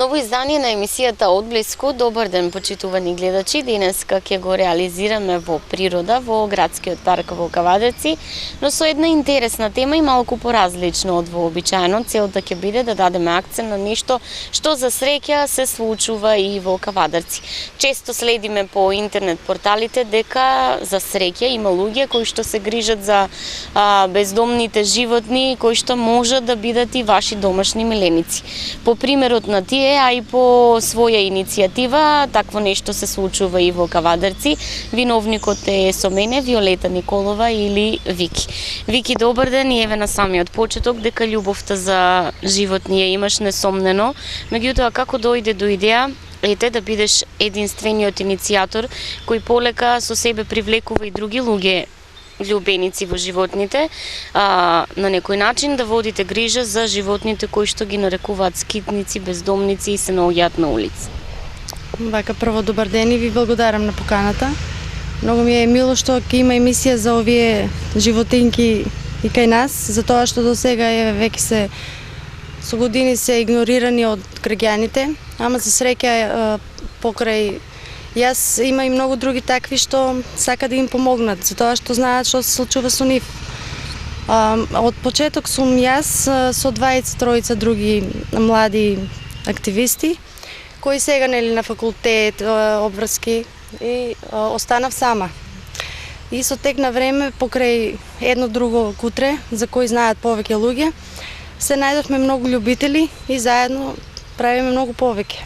ново издание на емисијата Одблиску. Добар ден, почитувани гледачи. Денеска ќе го реализираме во природа, во градскиот парк во Кавадарци, но со една интересна тема и малку поразлично од вообичаено. Целта ќе биде да дадеме акцент на нешто што за среќа се случува и во Кавадарци. Често следиме по интернет порталите дека за среќа има луѓе кои што се грижат за бездомните животни, кои што можат да бидат и ваши домашни миленици. По примерот на тие, а и по своја иницијатива, такво нешто се случува и во Кавадарци. Виновникот е со мене Виолета Николова или Вики. Вики, добар ден, и еве на самиот почеток дека љубовта за животни ја имаш несомнено. Меѓутоа, како дојде до идеја да бидеш единствениот иницијатор кој полека со себе привлекува и други луѓе љубеници во животните, на некој начин да водите грижа за животните кои што ги нарекуваат скитници, бездомници и се наоѓаат на улица. Вака, прво добар ден и ви благодарам на поканата. Многу ми е мило што ќе има емисија за овие животинки и кај нас, затоа што до сега веќе се со години се игнорирани од граѓаните, ама за среќа покрај јас има и многу други такви што сака да им помогнат, затоа што знаат што се случува со нив. Од почеток сум јас со тројца други млади активисти, кои сега на факултет, обврски, и останав сама. И со тек на време, покрај едно друго кутре, за кои знаат повеќе луѓе, се најдовме многу љубители и заедно правиме многу повеќе.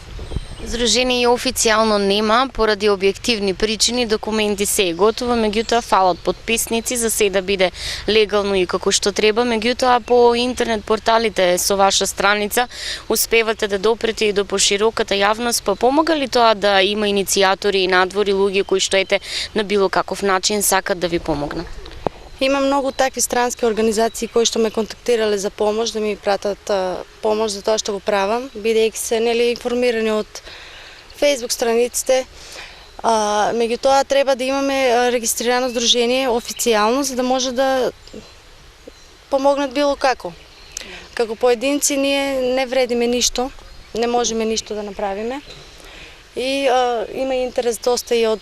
Здружение официјално нема, поради објективни причини, документи се е готово, меѓутоа фалат подписници за се да биде легално и како што треба, меѓутоа по интернет порталите со ваша страница успевате да допрете и до пошироката јавност, па помага ли тоа да има иницијатори и надвори луѓе кои што на било каков начин сакат да ви помогнат? Има многу такви странски организации кои што ме контактирале за помош, да ми пратат помош за тоа што го правам, бидејќи се информирани од Facebook страниците. Меѓутоа треба да имаме регистрирано здружение официјално, за да може да помогнат било како. Како поединци ние не вредиме ништо, не можеме ништо да направиме. И има интерес доста и од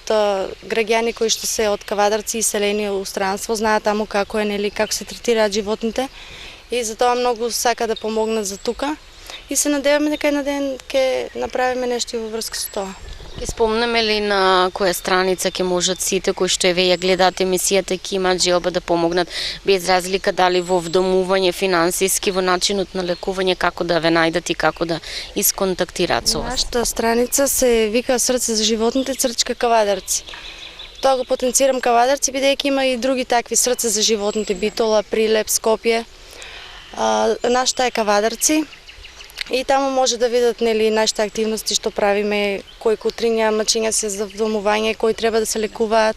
граѓани кои што се од Кавадарци и селени у странство, знаат таму како е, како се третираат животните и затоа многу сака да помогнат за тука и се надеваме дека на ден ќе направиме нешто во врска со тоа. Ќе спомнеме ли на која страница ќе можат сите кои што ја гледаат емисијата ќе имаат желба да помогнат, без разлика дали во вдомување финансиски, во начинот на лекување, како да ве најдат и како да исконтактираат со вас? Нашата страница се вика Срце за животните / Кавадарци. Тоа го потенцирам Кавадарци, бидејќи има и други такви срце за животните, Битола, Прилеп, Скопје. Нашата е Кавадарци. И таму може да видат нашите активности што правиме, кои кутриња, мачиња се за вдомување, кои треба да се лекуваат.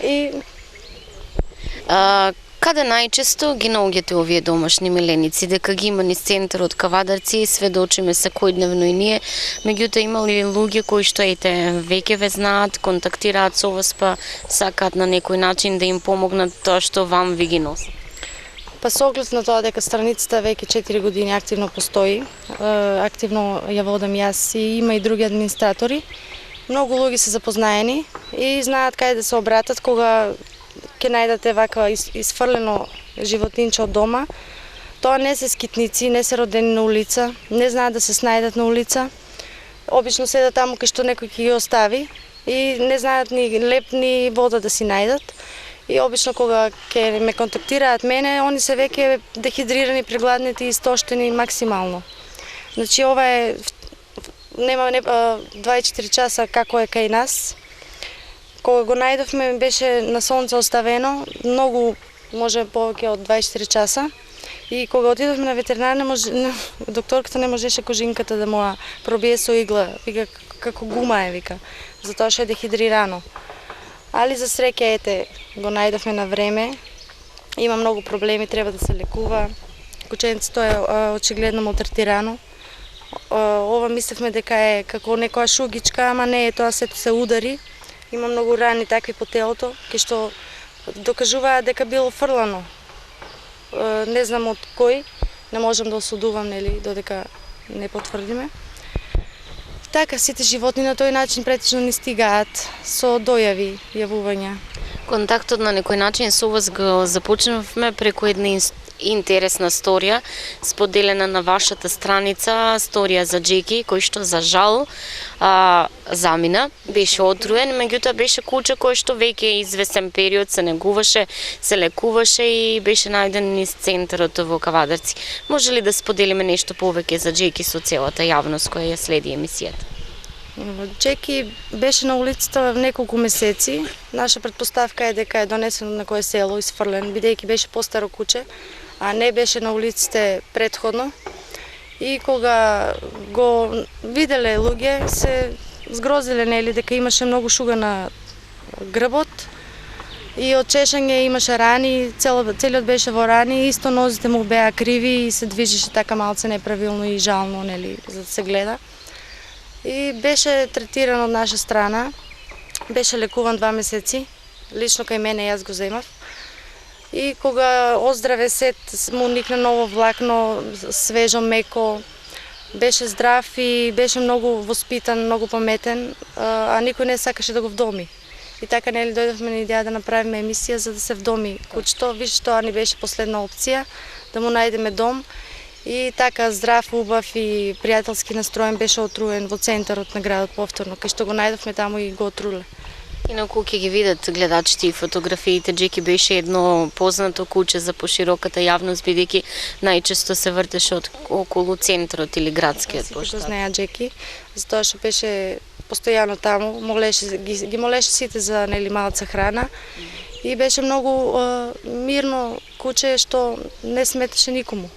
И каде најчесто ги наоѓате овие домашни миленици? Дека ги има низ центарот Кавадарци, сведочиме секојдневно и ние, меѓутоа има ли луѓе кои што веќе ве знаат, контактираат со вас, па сакаат на некој начин да им помогнат тоа што вам ви ги носи? Па со оглед на тоа дека страницата веќе 4 години активно постои, активно ја водам јас и има и други администратори, многу луѓе се запознаени и знаат каде да се обратат кога ќе најдете ваква изфрлено животинче од дома. Тоа не се скитници, не се родени на улица, не знаат да се снајдат на улица. Обично седат таму кај што некој ќе ги остави и не знаат ни леп ни вода да си најдат. И обично кога ќе ме контактираат мене, они се веќе дехидрирани, прегладнети и истоштени максимално. Значи ова нема 24 часа како е кај нас. Кога го најдовме беше на сонце оставено, многу може повеќе од 24 часа. И кога отидовме на ветеринар, докторката не можеше кожинката да му пробие со игла, вика како гума вика, затоа што е дехидрирано. Али за среќа го најдовме на време. Има многу проблеми, треба да се лекува. Кученцето е очигледно малтретирано. Ова мислевме дека е како некоја шугичка, ама не е, тоа сето се удари. Има многу рани такви по телото, кои што докажуваат дека било фрлано. Не знам од кој, не можам да осудувам, додека не потврдиме. така, сите животни на тој начин претежно не стигаат со дојави, јавувања. Контактот на некој начин со вас го започнавме преку една интересна сторија, споделена на вашата страница, сторија за Джеки, кој што за жал замина, беше отруен, меѓутоа беше куче кој што веќе извесен период се негуваше, се лекуваше и беше најден низ центарот во Кавадарци. Може ли да споделиме нешто повеќе за Джеки со целата јавност која ја следи емисијата? Джеки беше на улицата неколку месеци. Наша предпоставка е дека е донесен од некое село, исфрлен, бидејќи беше постаро куче, а не беше на улиците претходно. И кога го виделе луѓе, се згрозиле нели дека имаше многу шуга на грбот и од чешање имаше рани, целиот беше во рани, исто нозите му беа криви и се движеше така малце неправилно и жално нели за да се гледа. И беше третиран од наша страна, беше лекуван 2 месеци, лично кај мене јас го земав. И кога оздраве сет му никна ново влакно, свежо, меко, беше здрав и беше многу воспитан, многу паметен, а никој не сакаше да го вдоми. И така нели дојдовме на идеја да направиме емисија за да се вдоми кучето, више тоа ни беше последна опција, да му најдеме дом. И така здрав, убав и пријателски настроен беше отруен во центарот на градот повторно, кај што го најдовме таму и го отруле. Инаку ќе ги видат гледачите и фотографиите, Джеки беше едно познато куче за пошироката јавност, бидејќи најчесто се вртеше околу центарот или градскиот площад. площад. Сите го знаеа Джеки, затоа што беше постојано таму, ги молеше сите за нели малца храна и беше многу мирно куче што не сметеше никому.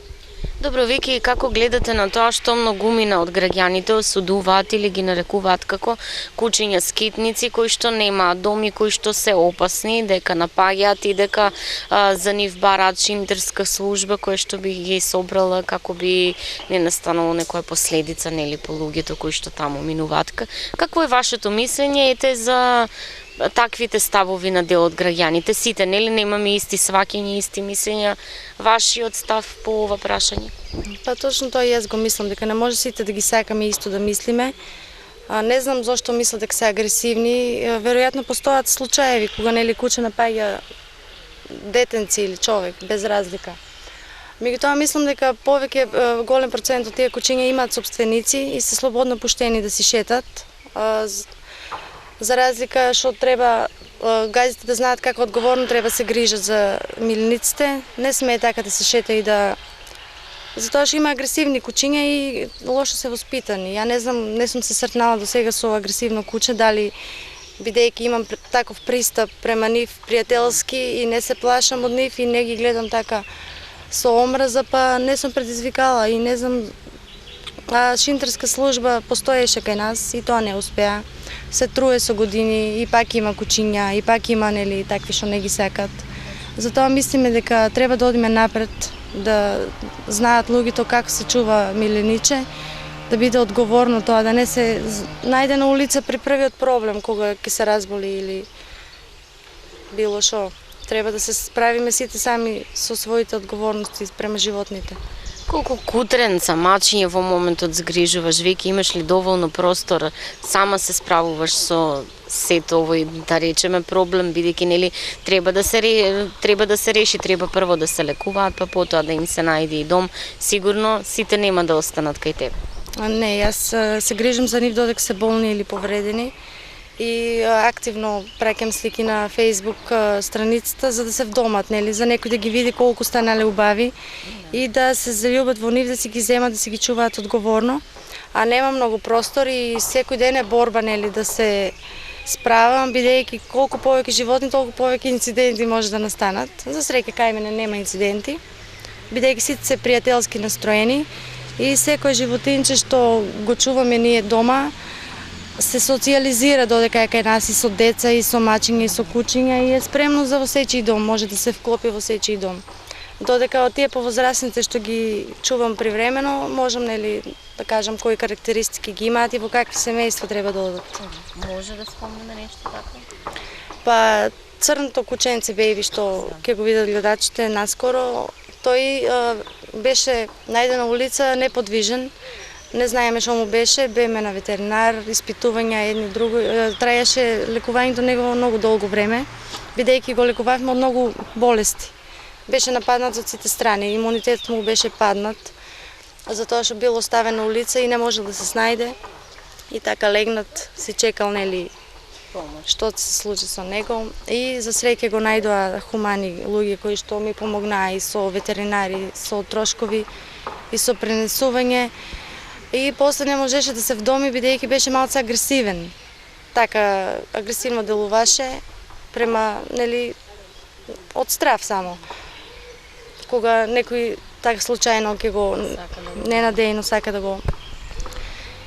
Добро, веќе како гледате на тоа што многумина од граѓаните осудуваат или ги нарекуваат како кучиња скитници кои што немаат доми, кои што се опасни, дека напаѓаат и дека за нив бараат шинтерска служба која што би ги собрала како би не настанало некоја последица нели по луѓето кои што таму минуваат. Какво е вашето мислење ете за таквите ставови на дел од граѓаните? Сите, нели немаме исти сваќања, исти мислења? Вашиот став по ова прашање? Па точно тоа јас го мислам, дека не може сите да ги сакаме исто да мислиме. Не знам зошто мислат дека се агресивни. Веројатно постојат случаеви кога нели куче напаѓа детенци или човек без разлика. Меѓутоа мислам дека повеќе голем процент од тие кучиња имаат сопственици и се слободно пуштени да си шетат. За разлика што треба газите да знаат како одговорно треба се грижат за милениците, не смее така да се шета и да затоа што има агресивни кучиња и лошо се воспитани. Ја не знам, не сум се сретнала до сега со агресивно куче, дали бидејќи имам таков пристап према нив пријателски и не се плашам од нив и не ги гледам така со омраза, па не сум предизвикала и не знам. Шинтерска служба постоеше кај нас и тоа не успеа. Се труе со години и пак има кучиња и пак има нели такви што не ги сакат. Затоа мислиме дека треба да одиме напред, да знаат луѓето како се чува милениче, да биде одговорно тоа, да не се најде на улица при првиот проблем кога ќе се разболи или било што. Треба да се справиме сите сами со своите одговорности према животните. Колку кутрен самачиње во моментот згрижуваш, веќе имаш ли доволно простор, сама се справуваш со сето овој, да речеме, проблем, бидејќи нели треба да се реши, треба прво да се лекуваат, па потоа да им се најде и дом. Сигурно сите нема да останат кај тебе. Не, јас се грижам за нив додека се болни или повредени и активно праќам слики на Facebook страницата за да се вдомат, нели, за некој да ги види колку станале убави и да се заљубат во нив, да си ги земат, да си ги чуваат одговорно. А нема многу простор и секој ден е борба, нели, да се справам, бидејќи колку повеќе животни, толку повеќе инциденти може да настанат. За среќа кај мене нема инциденти, бидејќи сите се пријателски настроени и секој животинче што го чуваме ние дома се социјализира додека е кај нас и со деца, и со мачиња, и со кучиња и е спремно за во сечи дом, може да се вклопи во сечи дом. Додека од тие повозрасните што ги чувам привремено, можам нели да кажам кои карактеристики ги имаат и во какви семејства треба да одат. Може да спомнеме нешто така? Па црното кученце бејби што ќе го видат гледачите наскоро, тој беше најден на улица неподвижен, Не знаеме што му беше, беме на ветеринар, испитувања едни друго, траеше лекувањето негово многу долго време, бидејќи го лекувавме од многу болести. Беше нападнат од сите страни, имунитетот му беше паднат, затоа што бил оставен на улица и не можел да се снајде. И така легнат, си чекал нели што се случи со него. И за среќа го најдоа хумани луѓе кои што ми помогнаа и со ветеринари, со трошкови и со пренесување. И после не можеше да се вдоми бидејќи беше малце агресивен. Така агресивно делуваше према нели од страв само. Кога некој така случајно ќе го ненадејно сака да го.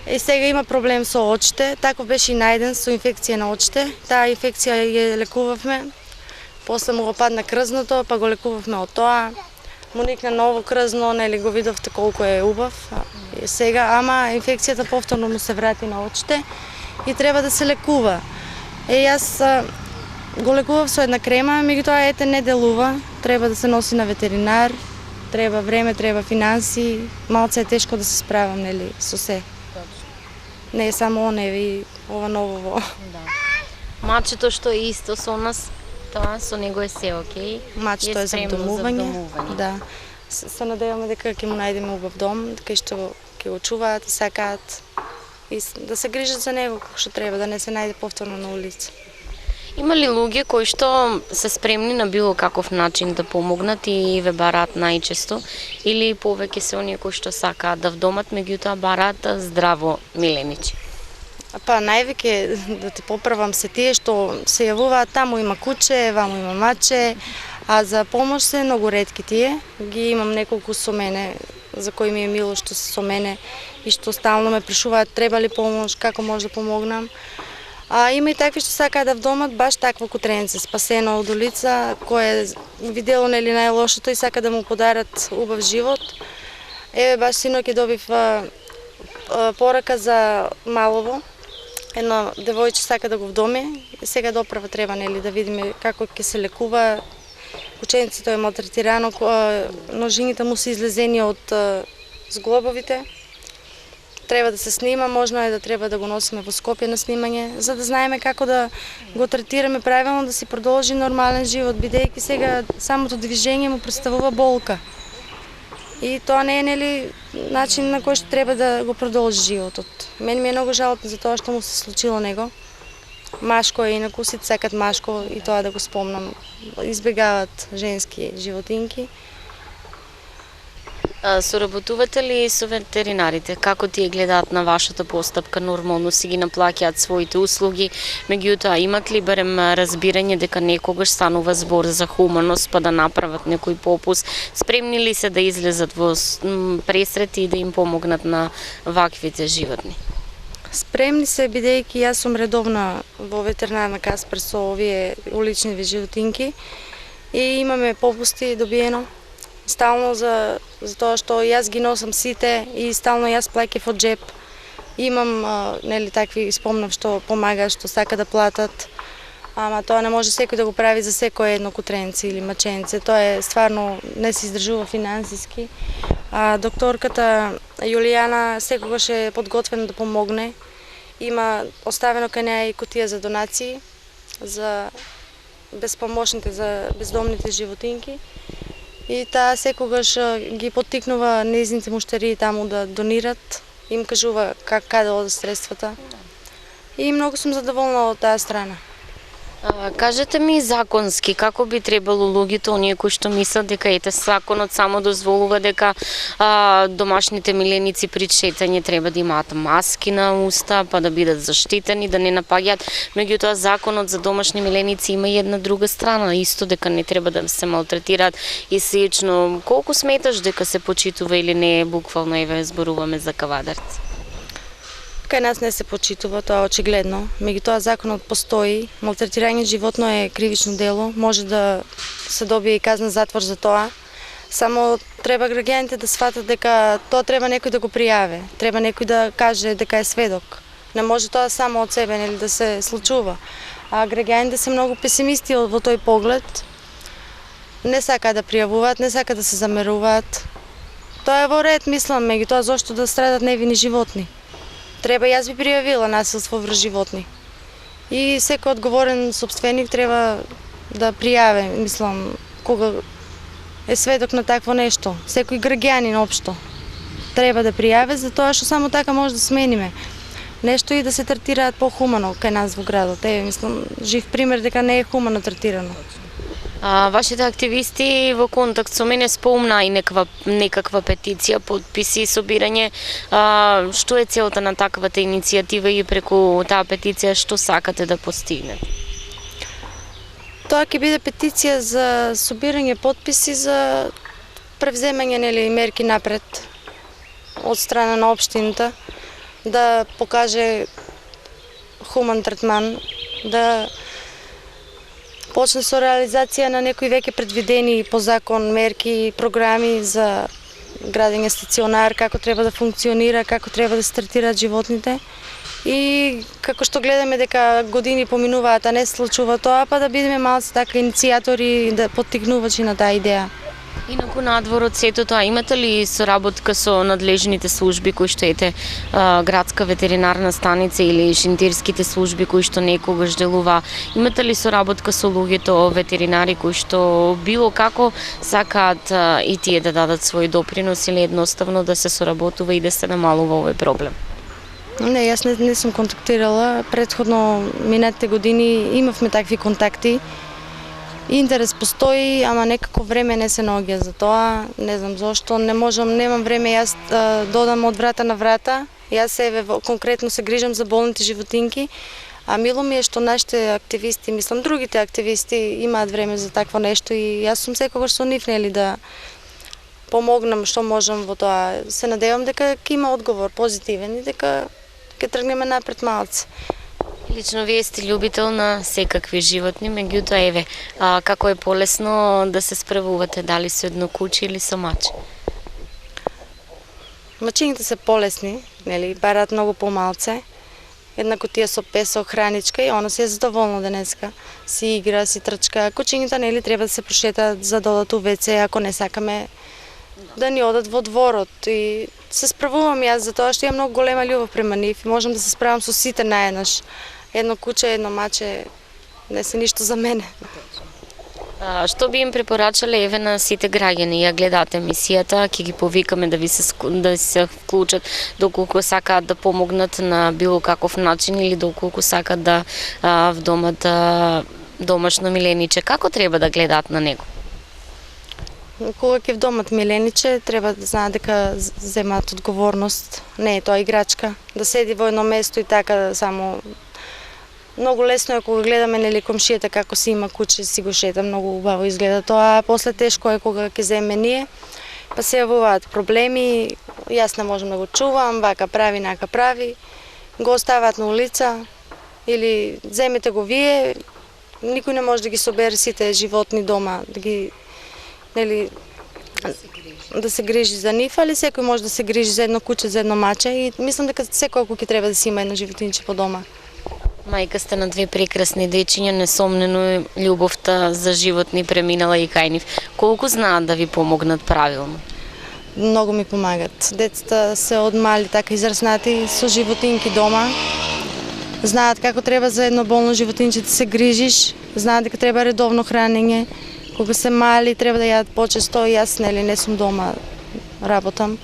И сега има проблем со очите, таков беше и најден со инфекција на очите. Таа инфекција ја лекувавме, после му го падна крзното, па го лекувавме од тоа. Му никна ново крзно, нели го видовте колку е убав. И сега, ама инфекцијата повторно му се врати на очите и треба да се лекува. Јас го лекував со една крема, меѓутоа ете не делува, треба да се носи на ветеринар, треба време, треба финанси, малце е тешко да се справам нели со се. Не е само он, и ова ново. Да. Мачето што е исто со нас, тоа со него е се окей. Мачето е за вдомување. Да. Се надеваме дека ќе му најдеме убав дом, дека што ќе го чуваат и сакаат и да се грижат за него како што треба, да не се најде повторно на улица. Има ли луѓе кои што се спремни на било каков начин да помогнат и ве бараат најчесто, или повеќе се оние кои што сакаат да вдомат, меѓутоа бараат здраво миленичи? Па највеќе да ти поправам се тие што се јавуваат, таму има куче, ваму има маче, а за помош се многу ретки тие. Ги имам неколку со мене за кои ми е мило што се со мене и што стално ме прашуваат треба ли помош, како може да помогнам. А има и такви што сакаат да вдомат баш такво кутренце, спасено од улица, кое видело нели најлошото и сака да му подарат убав живот. Еве баш синоќ добив порака за малово. Едно девојче сака да го вдоми и сега доправа треба нели да видиме како ќе се лекува. Кученцето е малтретирано, ножињите му се излезени од зглобовите. Треба да се снима, можно е да треба да го носиме во Скопје на снимање, за да знаеме како да го третираме правилно, да си продолжи нормален живот, бидејќи сега самото движење му представува болка. И тоа не е нели начин на кој што треба да го продолжи животот. Мен ми е многу жалко за тоа што му се случило него. Машко е, инаку сите сакат машко и тоа да го спомнам. Избегават женски животинки. Соработувате ли со ветеринарите? Како тие гледаат на вашата постапка? Нормално си ги наплаќаат своите услуги, меѓутоа имат ли барем разбирање дека некогаш станува збор за хуманост, па да направат некој попуст? Спремни ли се да излезат во пресрети и да им помогнат на ваквите животни? Спремни се, бидејќи јас сум редовна во ветеринарна Каспер со овие улични животинки и имаме попусти добиено. Стално за тоа што јас ги носам сите и стално јас плаќав од джеп. Имам нели такви спомнав што помагаат, што сака да платат. Ама тоа не може секој да го прави за секое едно кутренце или маченце. Тоа е стварно не се издржува финансиски. Докторката Јулијана секогаш е подготвена да помогне. Има оставено кај неа и кутија за донации за безпомошните, за бездомните животинки. И таа секогаш ги поттикнува нејзините муштери таму да донират, им кажува каде одат средствата. И многу сум задоволна од таа страна. Кажете ми законски, како би требало луѓето, оние кои што мислат дека ете законот само дозволува дека домашните миленици при шетање треба да имаат маски на уста, па да бидат заштитени, да не напаѓаат. Меѓутоа законот за домашни миленици има и една друга страна, исто дека не треба да се малтретираат и слично. Колку сметаш дека се почитува или не, буквално еве зборуваме за кавадарци? Кај нас не се почитува, тоа очигледно. Меѓутоа законот постои. Малтретирање животно е кривично дело, може да се добие и казна затвор за тоа. Само треба граѓаните да сватат дека тоа треба некој да го пријави, треба некој да каже дека е сведок. Не може тоа само од себе нели да се случува. А граѓаните се многу песимисти во тој поглед. Не сакаат да пријавуваат, не сакаат да се замеруваат. Тоа е во ред, мислам, меѓутоа зошто да страдат невини животни? Треба, јас би пријавила насилство врз животни. И секој одговорен сопственик треба да пријави, мислам, кога е сведок на такво нешто. Секој граѓанин општо треба да пријави, затоа што само така може да смениме нешто и да се третираат похумано кај нас во градот. Мислам, жив пример дека не е хумано третирано. Вашите активисти во контакт со мене спомна и некаква петиција, подписи, собирање. Што е целта на таквата иницијатива и преку таа петиција што сакате да постигнете? Тоа ќе биде петиција за собирање подписи за превземање нели мерки напред од страна на општината, да покаже хуман третман, да почне со реализација на некои веќе предвидени по закон мерки и програми за градење стационар, како треба да функционира, како треба да се третираат животните. И како што гледаме дека години поминуваат, а не се случува тоа, па да бидеме малци така иницијатори, да поттикнувачи на таа идеја. Инаку надвор од сето тоа, имате ли соработка со надлежните служби кои што ете градска ветеринарна станица или шинтирските служби кои што некогаш делува? Имате ли соработка со луѓето ветеринари кои што било како сакаат и тие да дадат свој допринос или едноставно да се соработува и да се намалува овој проблем? Не, јас не сум контактирала. Претходно минатите години имавме такви контакти. Интерес постои, ама некако време не се наоѓа за тоа. Не знам зошто, немам време јас да додам од врата на врата. Јас конкретно се грижам за болните животинки, а мило ми е што нашите активисти, мислам другите активисти имаат време за такво нешто и јас сум секогаш со нив нели да помогнам што можам во тоа. Се надевам дека ќе има одговор позитивен и дека ќе тргнеме напред малце. Лично вие сте љубител на секакви животни, меѓутоа еве, како е полесно да се справувате, дали со едно куче или со маче? Мачињата се полесни, нели, бараат многу помалце. Една кутија со песок, храничка и она се е задоволно денеска. Си игра, си трчка. Кучињата нели треба да се прошетаат за да одат у WC, ако не сакаме да ни одат во дворот. И се справувам јас затоа што имам многу голема љубов према нив и можам да се справам со сите наеднаш. Едно куче, едно маче не се ништо за мене. Што би им препорачале еве на сите граѓани? Ја гледаат емисијата, ќе ги повикаме да се вклучат доколку сакаат да помогнат на било каков начин или доколку сакаат да вдомат домашно милениче. Како треба да гледаат на него? Кога ќе вдомат милениче, треба да знаат дека земаат одговорност. Не е тоа играчка. Да седи во едно место и така само. Многу лесно е кога гледаме нели комшијата како си има куче, си го шета, многу убаво изгледа тоа, а после тешко е кога ќе земе ние, па се јавуваат проблеми, јас не можам да го чувам, вака прави, нака прави, го оставаат на улица или земете го вие, никој не може да ги собере сите животни дома, да ги нели да се грижи за нив, али секој може да се грижи за едно куче, за едно маче и мислам дека секој ако ќе треба да си има едно животинче по дома. Мајка сте на две прекрасни дечиња, несомнено љубовта за животни преминала и кај нив. Колку знаат да ви помогнат правилно? Многу ми помагат. Децата се од мали така израснати со животинки дома. Знаат како треба за едно болно животинче да се грижиш, знаат дека треба редовно хранење. Кога се мали треба да јадат почесто, јас нели не сум дома, работам.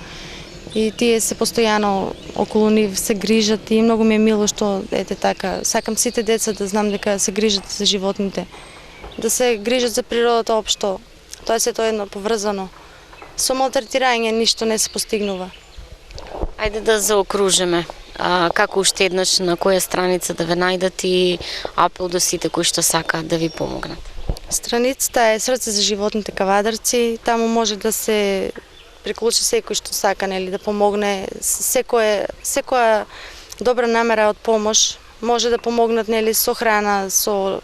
И тие се постојано околу нив, се грижат и многу ми е мило што ете така. Сакам сите деца да знам дека се грижат за животните. Да се грижат за природата општо. Тоа е сето едно поврзано. Со малтретирање ништо не се постигнува. Ајде да заокружиме. Како уште еднаш на која страница да ве најдат и апел до сите кои што сакаат да ви помогнат? Страницата е Срце за животните Кавадарци. Таму може да се приклучи секој што сака нели да помогне. Секоја добра намера од помош може да помогнат нели со храна, со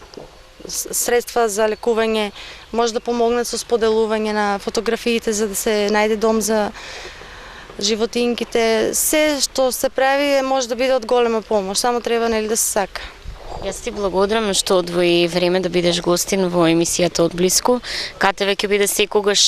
средства за лекување, може да помогнат со споделување на фотографиите за да се најде дом за животинките. Се што се прави може да биде од голема помош, само треба нели да се сака. Јас ти благодарам што одвои време да бидеш гостин во емисијата Од блиску. КТВ ќе биде секогаш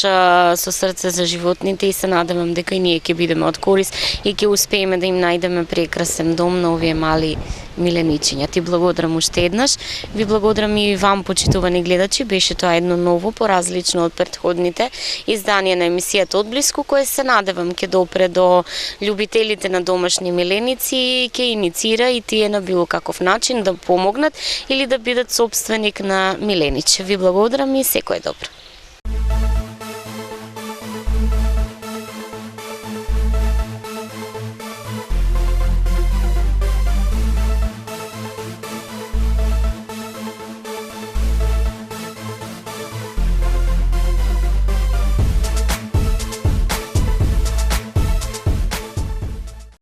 со срце за животните и се надевам дека и ние ќе бидеме од корис и ќе успееме да им најдеме прекрасен дом на овие мали миленичиња. Ти благодарам уште еднаш. Ви благодарам и вам, почитувани гледачи. Беше тоа едно ново, поразлично од претходните изданија на емисијата Од блиску, кое се надевам ќе допре до љубителите на домашни миленици и ќе иницира и тие на било каков начин да помогнат или да бидат собственик на миленич. Ви благодарам и секое добро.